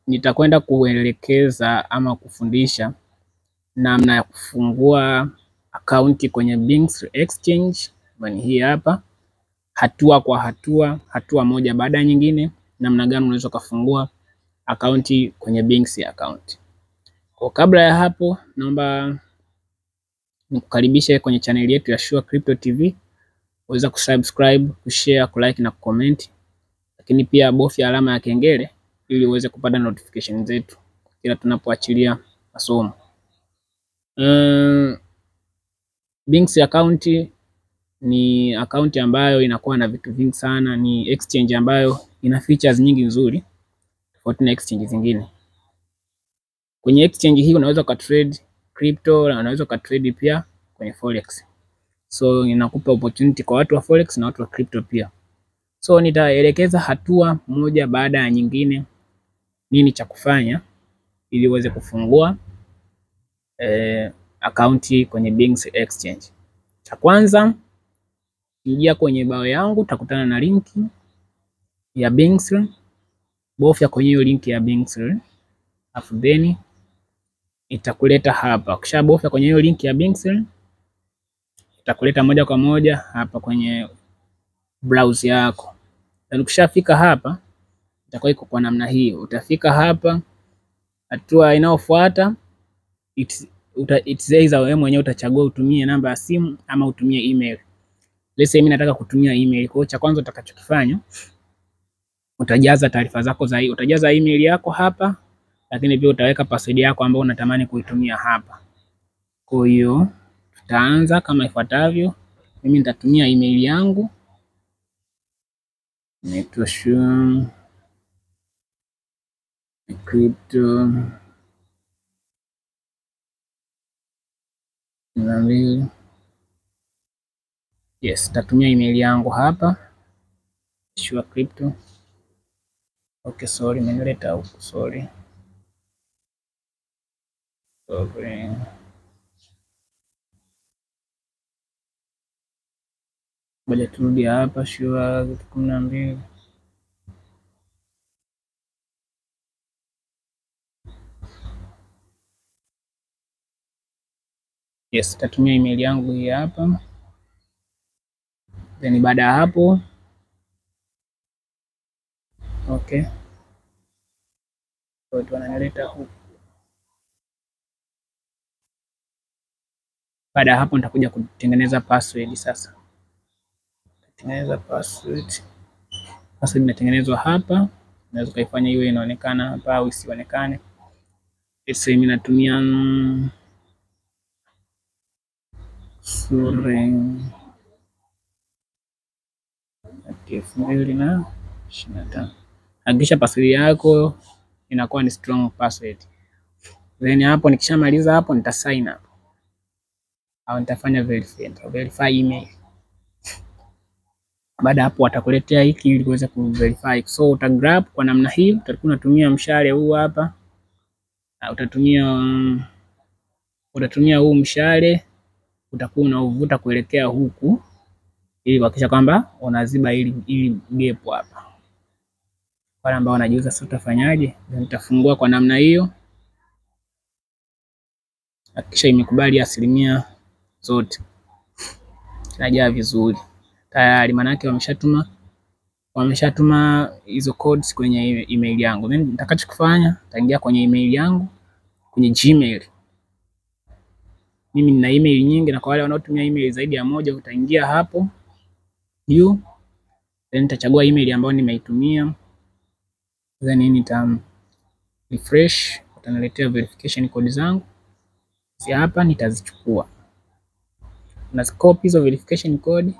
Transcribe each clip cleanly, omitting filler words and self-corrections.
Nitakwenda kuelekeza ama kufundisha namna ya kufungua akaunti kwenye Binks Exchange. Ni hii hapa, hatua kwa hatua, hatua moja baada ya nyingine, namna gani unaweza kufungua akaunti kwenye Binks account. Kwa kabla ya hapo, naomba nikukaribishe kwenye channel yetu ya Sure Crypto TV. Uweza kusubscribe, kushare, kulike na kucomment. Lakini pia bofya alama ya kengele ili uweze kupata notification zetu kila tunapoachilia masomo. Binks account ni account ambayo inakuwa na vitu vingi sana, ni exchange ambayo ina features nyingi nzuri tofauti na exchange zingine. Kwenye exchange hii unaweza ka trade crypto na unaweza ka trade pia kwenye forex. So inakupa opportunity kwa watu wa forex na watu wa crypto pia. So nitaelekeza hatua moja baada ya nyingine nini cha kufanya ili uweze kufungua akaunti kwenye Binks Exchange. Cha kwanza, ingia kwenye bio yangu, utakutana na linki ya Binks. Bofya kwenye hiyo linki ya Binks, afu then itakuleta hapa. Kisha bofya kwenye hiyo linki ya Binks, itakuleta moja kwa moja hapa kwenye browser yako. Na ukishafika hapa, itakuwa iko kwa namna hii. Utafika hapa, hatua inayofuata it's either wewe mwenyewe utachagua utumie namba ya simu ama utumie email. Let's say mimi nataka kutumia email. Kwa hiyo cha kwanza utakachokifanya, utajaza taarifa zako za hii. Utajaza email yako hapa, lakini pia utaweka password yako ambayo unatamani kuitumia hapa. Kwa hiyo tutaanza kama ifuatavyo. Mimi nitatumia email yangu. Inaitwa Sure Crypto na yes, tatumia email yangu hapa Sure Crypto. Okay, sorry, nimeleta huko, sorry. Ngoja turudi hapa Sure 12. Yes, tatumia email yangu hii hapa. Then baada ya hapo, okay, kwa hiyo wananileta huku. Baada ya hapo nitakuja kutengeneza password sasa. Tengeneza password. Password inatengenezwa hapa. Unaweza kuifanya iwe inaonekana hapa au isionekane. Let's say mimi natumia Sure 2025. Hakikisha password yako inakuwa ni strong password. Then hapo nikishamaliza hapo nita sign up. Au nitafanya verify email. Baada hapo watakuletea hiki ili uweze kuverify. So utagrab kwa namna hii, utakuwa unatumia mshale huu hapa. Utatumia huu mshale, utakuwa unauvuta kuelekea huku ili kuhakikisha kwamba unaziba ili gap hapa. Wale ambao wanajiuza sasa utafanyaje? Nitafungua kwa namna hiyo. Hakikisha imekubali asilimia zote. Inajaa vizuri. Tayari maana yake wameshatuma hizo codes kwenye email yangu. Then nitakachokifanya, nitaingia kwenye email yangu kwenye Gmail. Mimi nina email nyingi na kwa wale wanaotumia email zaidi ya moja utaingia hapo juu. Then nitachagua email ambayo nimeitumia. Then nita refresh, utaniletea verification code zangu. Si hapa nitazichukua. Unazicopy hizo verification code,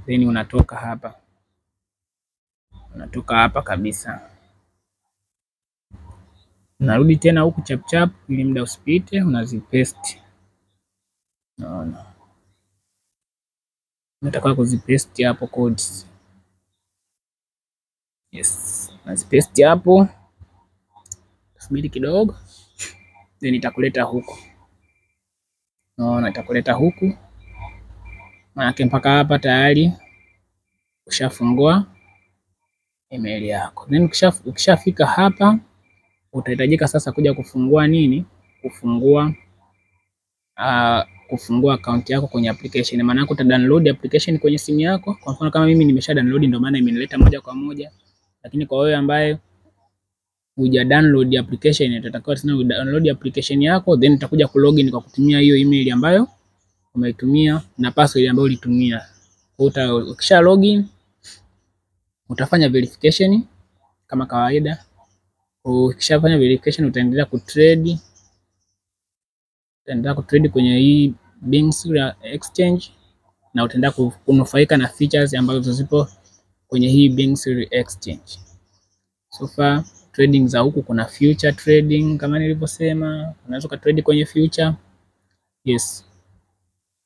then unatoka hapa. Unatoka hapa kabisa. Unarudi tena huku chap chap ili muda usipite, unazipaste. Naona. Nataka kuzipaste hapo codes. Yes, nazipaste hapo. Subiri kidogo. Then itakuleta huku. Naona itakuleta huku. Maana mpaka hapa tayari ushafungua email yako. Then ukishafika hapa utahitajika sasa kuja kufungua nini? Kufungua account yako kwenye application. Maana yako uta download application kwenye simu yako. Kwa mfano kama mimi nimesha download ndio maana imenileta moja kwa moja. Lakini kwa wewe ambaye huja download application, utatakiwa tena download application yako, then utakuja kulogin kwa kutumia hiyo email ambayo umeitumia na password ambayo ulitumia. Ukisha login utafanya verification kama kawaida. Ukishafanya verification utaendelea kutrade. Utaendelea kutrade kwenye hii Binance exchange na utaendelea kunufaika na features ambazo zipo kwenye hii Binance exchange. So far trading za huku kuna future trading kama nilivyosema, unaweza kutrade kwenye future. Yes.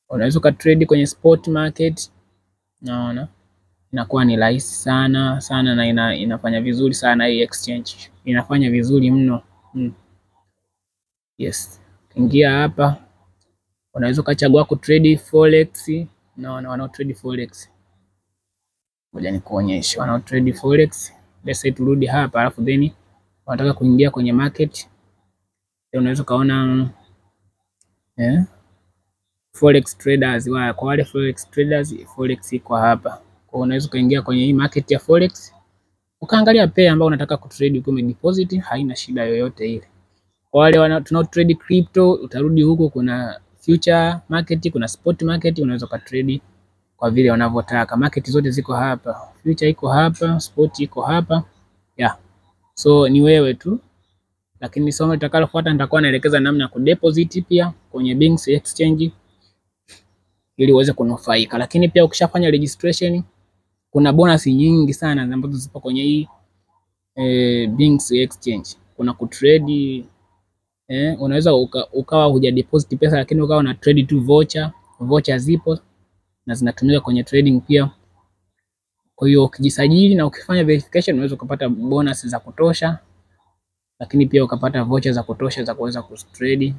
Unaweza kutrade kwenye spot market. Naona inakuwa ni rahisi sana sana na inafanya vizuri sana hii exchange. Inafanya vizuri mno. Yes. Ingia hapa. Unaweza kuchagua kutrade forex. Naona wanao trade forex. Ngoja nikuonyeshe wanao trade forex. Let's say turudi hapa alafu then wanataka kuingia kwenye market. Unaweza kaona forex traders. Kwa wale forex traders, forex iko hapa. Kwa unaweza kaingia kwenye hii market ya forex ukaangalia pair ambayo unataka kutrade ukiwa umedeposit, haina shida yoyote ile. Kwa wale tunao trade crypto utarudi huko, kuna future market, kuna spot market, unaweza kutrade kwa vile unavyotaka. Market zote ziko hapa. Future iko hapa, spot iko hapa. Yeah. So ni wewe tu. Lakini somo litakalofuata nitakuwa naelekeza namna ya kudeposit pia kwenye Binance exchange ili uweze kunufaika. Lakini pia ukishafanya registration kuna bonus nyingi sana ambazo zipo kwenye hii Binance exchange. Kuna kutrade, unaweza ukawa huja deposit pesa lakini ukawa na trade tu voucher. Voucher zipo na zinatumika kwenye trading pia. Kwa hiyo ukijisajili na ukifanya verification unaweza kupata bonus za kutosha, lakini pia ukapata voucher za kutosha za kuweza kutrade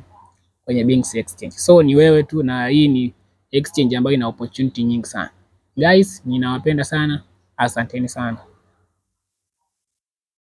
kwenye Binance exchange. So ni wewe tu, na hii ni exchange ambayo ina opportunity nyingi sana. Guys, ninawapenda sana. Asanteni sana.